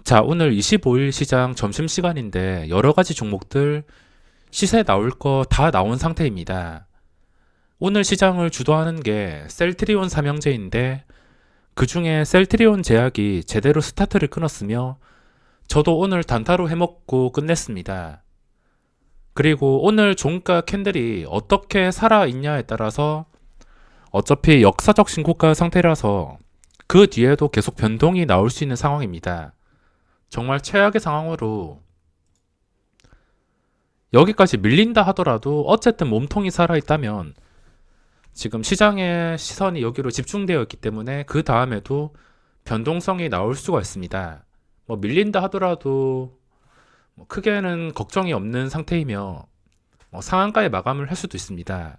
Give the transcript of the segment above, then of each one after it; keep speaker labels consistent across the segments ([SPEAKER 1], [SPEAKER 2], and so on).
[SPEAKER 1] 자, 오늘 25일 시장 점심시간인데 여러 가지 종목들 시세 나올 거 다 나온 상태입니다. 오늘 시장을 주도하는 게 셀트리온 삼형제인데 그 중에 셀트리온 제약이 제대로 스타트를 끊었으며 저도 오늘 단타로 해먹고 끝냈습니다. 그리고 오늘 종가 캔들이 어떻게 살아있냐에 따라서 어차피 역사적 신고가 상태라서 그 뒤에도 계속 변동이 나올 수 있는 상황입니다. 정말 최악의 상황으로 여기까지 밀린다 하더라도 어쨌든 몸통이 살아있다면 지금 시장의 시선이 여기로 집중되어 있기 때문에 그 다음에도 변동성이 나올 수가 있습니다. 밀린다 하더라도 크게는 걱정이 없는 상태이며 상한가에 마감을 할 수도 있습니다.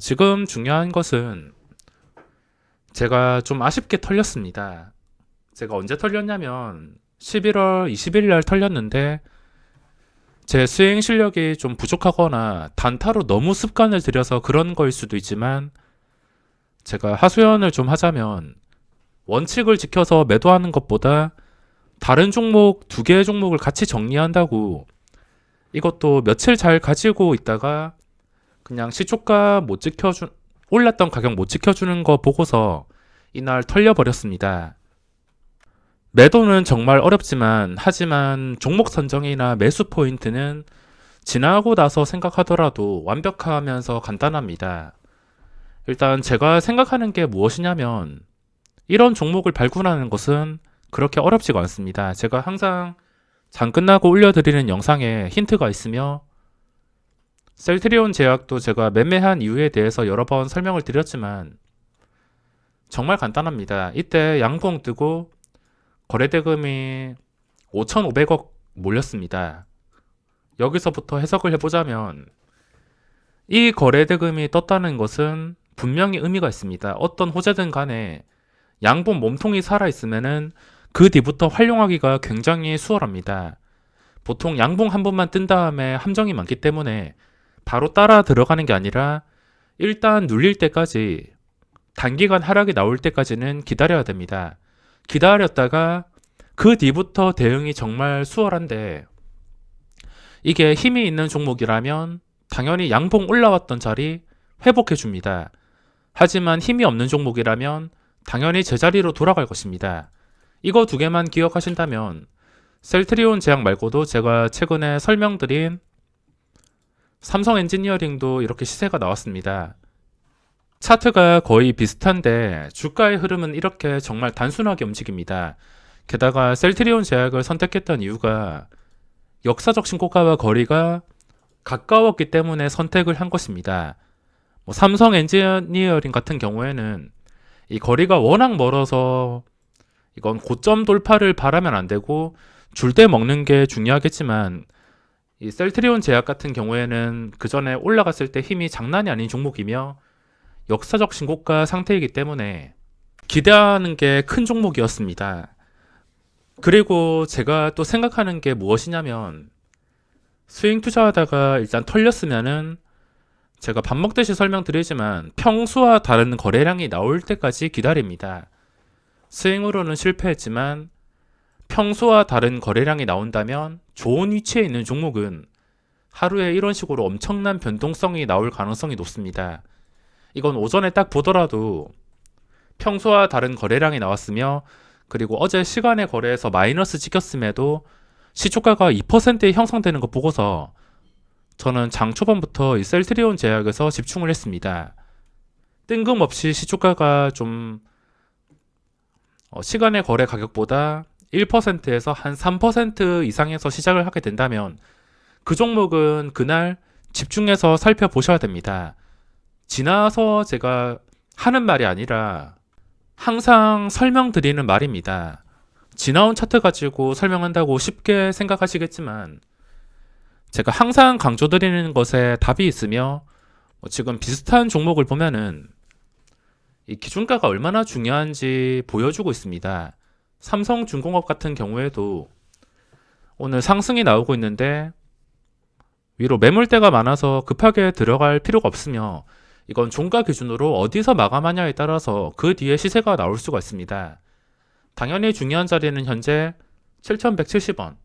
[SPEAKER 1] 지금 중요한 것은 제가 좀 아쉽게 털렸습니다. 제가 언제 털렸냐면 11월 20일 날 털렸는데 제 수행 실력이 좀 부족하거나 단타로 너무 습관을 들여서 그런 거일 수도 있지만 제가 하소연을 좀 하자면 원칙을 지켜서 매도하는 것보다 다른 종목 두 개의 종목을 같이 정리한다고 이것도 며칠 잘 가지고 있다가 그냥 시초가 못 지켜준 올랐던 가격 못 지켜주는 거 보고서 이날 털려버렸습니다. 매도는 정말 어렵지만 하지만 종목 선정이나 매수 포인트는 지나고 나서 생각하더라도 완벽하면서 간단합니다. 일단 제가 생각하는 게 무엇이냐면 이런 종목을 발굴하는 것은 그렇게 어렵지가 않습니다. 제가 항상 장 끝나고 올려드리는 영상에 힌트가 있으며 셀트리온 제약도 제가 매매한 이유에 대해서 여러 번 설명을 드렸지만 정말 간단합니다. 이때 양봉 뜨고 거래대금이 5,500억 몰렸습니다. 여기서부터 해석을 해보자면 이 거래대금이 떴다는 것은 분명히 의미가 있습니다. 어떤 호재든 간에 양봉 몸통이 살아있으면은 그 뒤부터 활용하기가 굉장히 수월합니다. 보통 양봉 한 번만 뜬 다음에 함정이 많기 때문에 바로 따라 들어가는 게 아니라 일단 눌릴 때까지 단기간 하락이 나올 때까지는 기다려야 됩니다. 기다렸다가 그 뒤부터 대응이 정말 수월한데 이게 힘이 있는 종목이라면 당연히 양봉 올라왔던 자리 회복해 줍니다. 하지만 힘이 없는 종목이라면 당연히 제자리로 돌아갈 것입니다. 이거 두 개만 기억하신다면 셀트리온 제약 말고도 제가 최근에 설명드린 삼성 엔지니어링도 이렇게 시세가 나왔습니다. 차트가 거의 비슷한데 주가의 흐름은 이렇게 정말 단순하게 움직입니다. 게다가 셀트리온 제약을 선택했던 이유가 역사적 신고가와 거리가 가까웠기 때문에 선택을 한 것입니다. 삼성 엔지니어링 같은 경우에는 이 거리가 워낙 멀어서 이건 고점 돌파를 바라면 안 되고 줄 때 먹는 게 중요하겠지만 이 셀트리온 제약 같은 경우에는 그 전에 올라갔을 때 힘이 장난이 아닌 종목이며 역사적 신고가 상태이기 때문에 기대하는 게 큰 종목이었습니다. 그리고 제가 또 생각하는 게 무엇이냐면 스윙 투자하다가 일단 털렸으면은 제가 밥 먹듯이 설명드리지만 평소와 다른 거래량이 나올 때까지 기다립니다. 스윙으로는 실패했지만 평소와 다른 거래량이 나온다면 좋은 위치에 있는 종목은 하루에 이런 식으로 엄청난 변동성이 나올 가능성이 높습니다. 이건 오전에 딱 보더라도 평소와 다른 거래량이 나왔으며 그리고 어제 시간의 거래에서 마이너스 찍혔음에도 시초가가 2% 형성되는 거 보고서 저는 장 초반부터 이 셀트리온 제약에서 집중을 했습니다. 뜬금없이 시초가가 좀 시간의 거래 가격보다 1%에서 한 3% 이상에서 시작을 하게 된다면 그 종목은 그날 집중해서 살펴보셔야 됩니다. 지나서 제가 하는 말이 아니라 항상 설명드리는 말입니다. 지나온 차트 가지고 설명한다고 쉽게 생각하시겠지만 제가 항상 강조드리는 것에 답이 있으며 지금 비슷한 종목을 보면은 이 기준가가 얼마나 중요한지 보여주고 있습니다. 삼성중공업 같은 경우에도 오늘 상승이 나오고 있는데 위로 매물대가 많아서 급하게 들어갈 필요가 없으며 이건 종가 기준으로 어디서 마감하냐에 따라서 그 뒤에 시세가 나올 수가 있습니다. 당연히 중요한 자리는 현재 7,170원.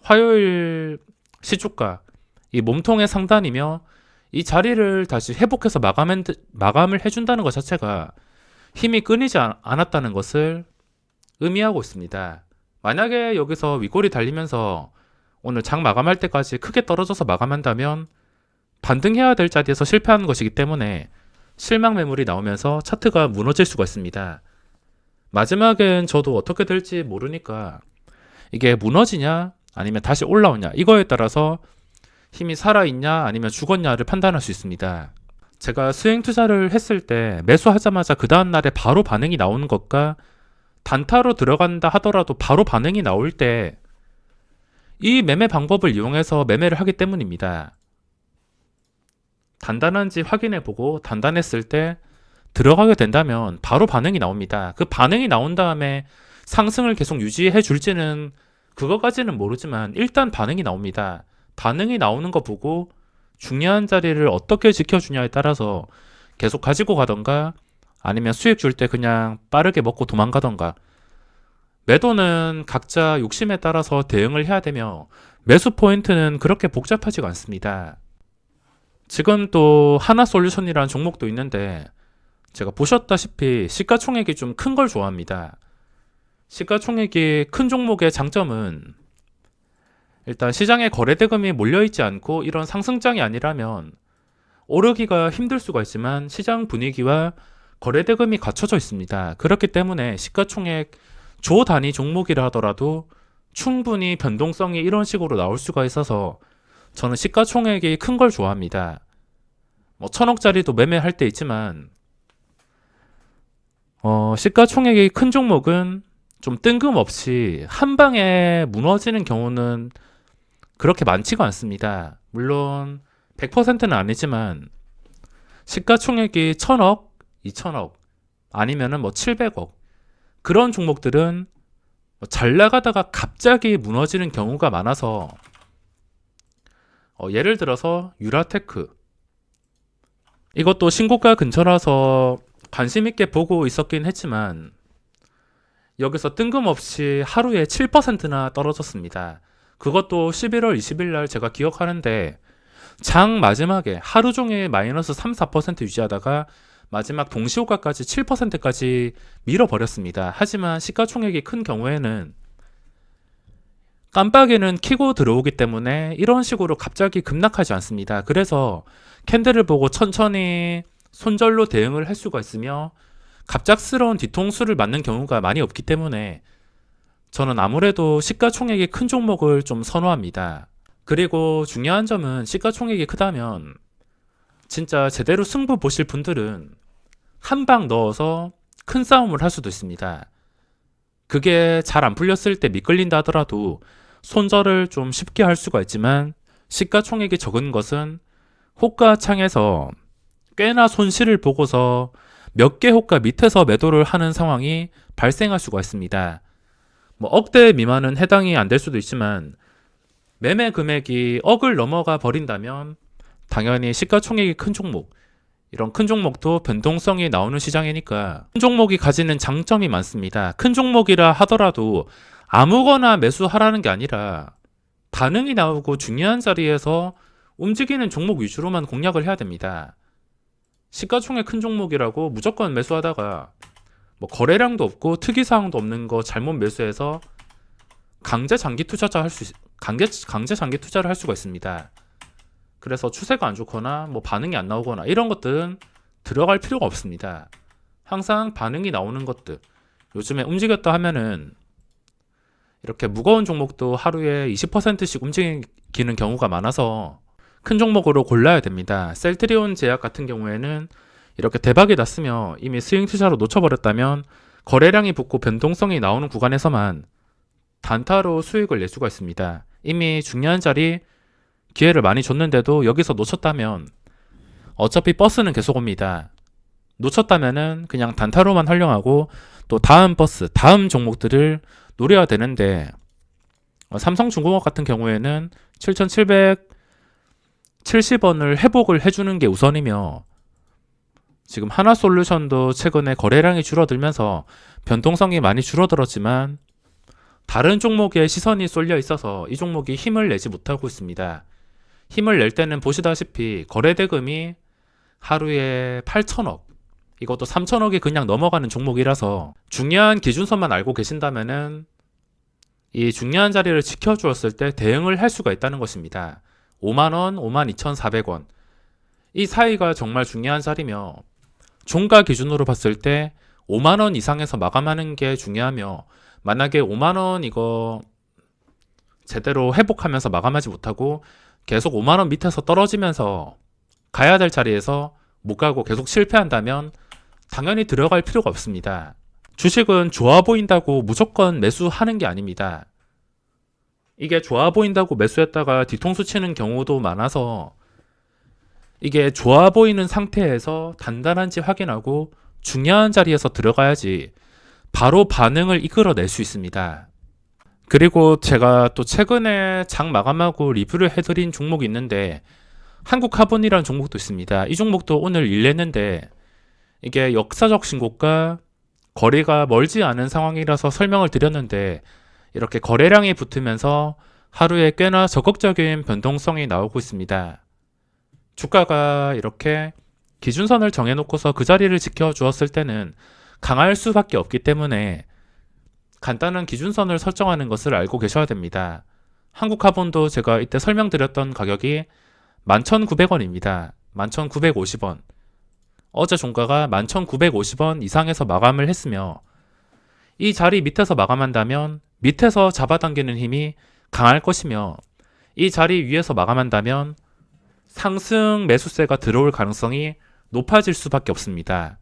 [SPEAKER 1] 화요일 시주가 이 몸통의 상단이며 이 자리를 다시 회복해서 마감을 해준다는 것 자체가 힘이 끊이지 않았다는 것을 의미하고 있습니다. 만약에 여기서 윗골이 달리면서 오늘 장 마감할 때까지 크게 떨어져서 마감한다면 반등해야 될 자리에서 실패하는 것이기 때문에 실망 매물이 나오면서 차트가 무너질 수가 있습니다. 마지막엔 저도 어떻게 될지 모르니까 이게 무너지냐 아니면 다시 올라오냐 이거에 따라서 힘이 살아있냐 아니면 죽었냐를 판단할 수 있습니다. 제가 수행 투자를 했을 때 매수하자마자 그 다음날에 바로 반응이 나오는 것과 단타로 들어간다 하더라도 바로 반응이 나올 때 이 매매 방법을 이용해서 매매를 하기 때문입니다. 단단한지 확인해보고 단단했을 때 들어가게 된다면 바로 반응이 나옵니다. 그 반응이 나온 다음에 상승을 계속 유지해 줄지는 그거까지는 모르지만 일단 반응이 나옵니다. 반응이 나오는 거 보고 중요한 자리를 어떻게 지켜주냐에 따라서 계속 가지고 가던가 아니면 수익 줄 때 그냥 빠르게 먹고 도망가던가. 매도는 각자 욕심에 따라서 대응을 해야 되며 매수 포인트는 그렇게 복잡하지가 않습니다. 지금 또 하나솔루션이라는 종목도 있는데 제가 보셨다시피 시가총액이 좀 큰 걸 좋아합니다. 시가총액이 큰 종목의 장점은 일단 시장에 거래대금이 몰려있지 않고 이런 상승장이 아니라면 오르기가 힘들 수가 있지만 시장 분위기와 거래대금이 갖춰져 있습니다. 그렇기 때문에 시가총액 조 단위 종목이라 하더라도 충분히 변동성이 이런 식으로 나올 수가 있어서 저는 시가총액이 큰 걸 좋아합니다. 뭐 1,000억짜리도 매매할 때 있지만 시가총액이 큰 종목은 좀 뜬금없이 한 방에 무너지는 경우는 그렇게 많지가 않습니다. 물론 100%는 아니지만 시가총액이 1,000억, 2,000억 아니면은 뭐 700억 그런 종목들은 잘 나가다가 갑자기 무너지는 경우가 많아서 예를 들어서 유라테크 이것도 신고가 근처라서 관심 있게 보고 있었긴 했지만 여기서 뜬금없이 하루에 7%나 떨어졌습니다. 그것도 11월 20일 날 제가 기억하는데 장 마지막에 하루 종일 마이너스 3, 4% 유지하다가 마지막 동시호가까지 7%까지 밀어버렸습니다. 하지만 시가총액이 큰 경우에는 깜빡이는 켜고 들어오기 때문에 이런 식으로 갑자기 급락하지 않습니다. 그래서 캔들을 보고 천천히 손절로 대응을 할 수가 있으며 갑작스러운 뒤통수를 맞는 경우가 많이 없기 때문에 저는 아무래도 시가총액이 큰 종목을 좀 선호합니다. 그리고 중요한 점은 시가총액이 크다면 진짜 제대로 승부 보실 분들은 한 방 넣어서 큰 싸움을 할 수도 있습니다. 그게 잘 안 풀렸을 때 미끌린다 하더라도 손절을 좀 쉽게 할 수가 있지만 시가총액이 적은 것은 호가창에서 꽤나 손실을 보고서 몇 개 호가 밑에서 매도를 하는 상황이 발생할 수가 있습니다. 뭐 억대 미만은 해당이 안 될 수도 있지만 매매 금액이 억을 넘어가 버린다면 당연히 시가총액이 큰 종목 이런 큰 종목도 변동성이 나오는 시장이니까 큰 종목이 가지는 장점이 많습니다. 큰 종목이라 하더라도 아무거나 매수하라는 게 아니라 반응이 나오고 중요한 자리에서 움직이는 종목 위주로만 공략을 해야 됩니다. 시가총액 큰 종목이라고 무조건 매수하다가 뭐 거래량도 없고 특이사항도 없는 거 잘못 매수해서 강제 장기 투자를 할 수가 있습니다. 그래서 추세가 안 좋거나 뭐 반응이 안 나오거나 이런 것들은 들어갈 필요가 없습니다. 항상 반응이 나오는 것들 요즘에 움직였다 하면은 이렇게 무거운 종목도 하루에 20%씩 움직이는 경우가 많아서 큰 종목으로 골라야 됩니다. 셀트리온 제약 같은 경우에는 이렇게 대박이 났으며 이미 스윙 투자로 놓쳐버렸다면 거래량이 붙고 변동성이 나오는 구간에서만 단타로 수익을 낼 수가 있습니다. 이미 중요한 자리 기회를 많이 줬는데도 여기서 놓쳤다면 어차피 버스는 계속 옵니다. 놓쳤다면은 그냥 단타로만 활용하고 또 다음 버스, 다음 종목들을 노려야 되는데 삼성중공업 같은 경우에는 7,770원을 회복을 해주는 게 우선이며 지금 하나솔루션도 최근에 거래량이 줄어들면서 변동성이 많이 줄어들었지만 다른 종목에 시선이 쏠려 있어서 이 종목이 힘을 내지 못하고 있습니다. 힘을 낼 때는 보시다시피 거래대금이 하루에 8천억, 이것도 3천억이 그냥 넘어가는 종목이라서 중요한 기준선만 알고 계신다면은 이 중요한 자리를 지켜주었을 때 대응을 할 수가 있다는 것입니다. 5만원, 52,400원. 이 사이가 정말 중요한 자리며 종가 기준으로 봤을 때 5만원 이상에서 마감하는 게 중요하며 만약에 5만원 이거 제대로 회복하면서 마감하지 못하고 계속 5만원 밑에서 떨어지면서 가야 될 자리에서 못 가고 계속 실패한다면 당연히 들어갈 필요가 없습니다. 주식은 좋아 보인다고 무조건 매수하는 게 아닙니다. 이게 좋아 보인다고 매수했다가 뒤통수 치는 경우도 많아서 이게 좋아 보이는 상태에서 단단한지 확인하고 중요한 자리에서 들어가야지 바로 반응을 이끌어낼 수 있습니다. 그리고 제가 또 최근에 장 마감하고 리뷰를 해드린 종목이 있는데 한국카본이라는 종목도 있습니다. 이 종목도 오늘 일냈는데 이게 역사적 신고가 거리가 멀지 않은 상황이라서 설명을 드렸는데 이렇게 거래량이 붙으면서 하루에 꽤나 적극적인 변동성이 나오고 있습니다. 주가가 이렇게 기준선을 정해놓고서 그 자리를 지켜주었을 때는 강할 수밖에 없기 때문에 간단한 기준선을 설정하는 것을 알고 계셔야 됩니다. 한국카본도 제가 이때 설명드렸던 가격이 11,900원입니다. 11,950원. 어제 종가가 11,950원 이상에서 마감을 했으며 이 자리 밑에서 마감한다면 밑에서 잡아당기는 힘이 강할 것이며 이 자리 위에서 마감한다면 상승 매수세가 들어올 가능성이 높아질 수밖에 없습니다.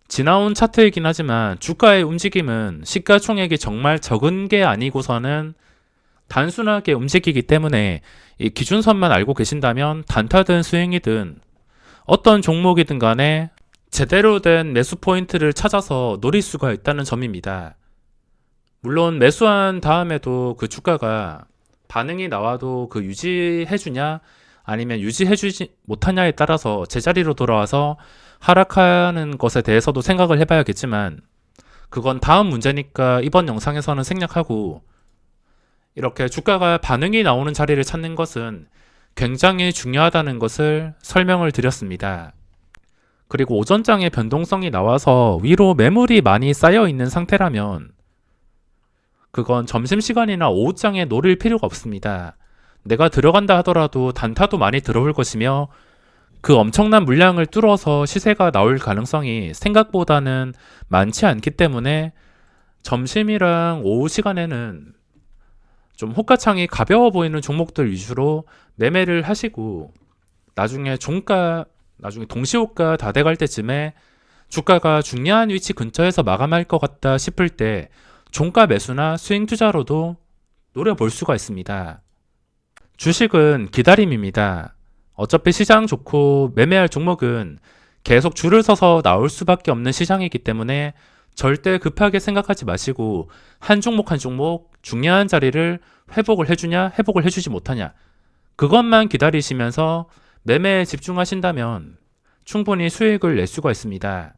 [SPEAKER 1] 지나온 차트이긴 하지만 주가의 움직임은 시가총액이 정말 적은 게 아니고서는 단순하게 움직이기 때문에 이 기준선만 알고 계신다면 단타든 스윙이든 어떤 종목이든 간에 제대로 된 매수 포인트를 찾아서 노릴 수가 있다는 점입니다. 물론 매수한 다음에도 그 주가가 반응이 나와도 그 유지해주냐 아니면 유지해주지 못하냐에 따라서 제자리로 돌아와서 하락하는 것에 대해서도 생각을 해봐야겠지만 그건 다음 문제니까 이번 영상에서는 생략하고 이렇게 주가가 반응이 나오는 자리를 찾는 것은 굉장히 중요하다는 것을 설명을 드렸습니다. 그리고 오전장에 변동성이 나와서 위로 매물이 많이 쌓여 있는 상태라면 그건 점심시간이나 오후장에 노릴 필요가 없습니다. 내가 들어간다 하더라도 단타도 많이 들어올 것이며 그 엄청난 물량을 뚫어서 시세가 나올 가능성이 생각보다는 많지 않기 때문에 점심이랑 오후 시간에는 좀 호가창이 가벼워 보이는 종목들 위주로 매매를 하시고 나중에 동시호가 다 돼갈 때쯤에 주가가 중요한 위치 근처에서 마감할 것 같다 싶을 때 종가 매수나 스윙 투자로도 노려볼 수가 있습니다. 주식은 기다림입니다. 어차피 시장 좋고 매매할 종목은 계속 줄을 서서 나올 수밖에 없는 시장이기 때문에 절대 급하게 생각하지 마시고 한 종목 한 종목 중요한 자리를 회복을 해주냐 회복을 해주지 못하냐 그것만 기다리시면서 매매에 집중하신다면 충분히 수익을 낼 수가 있습니다.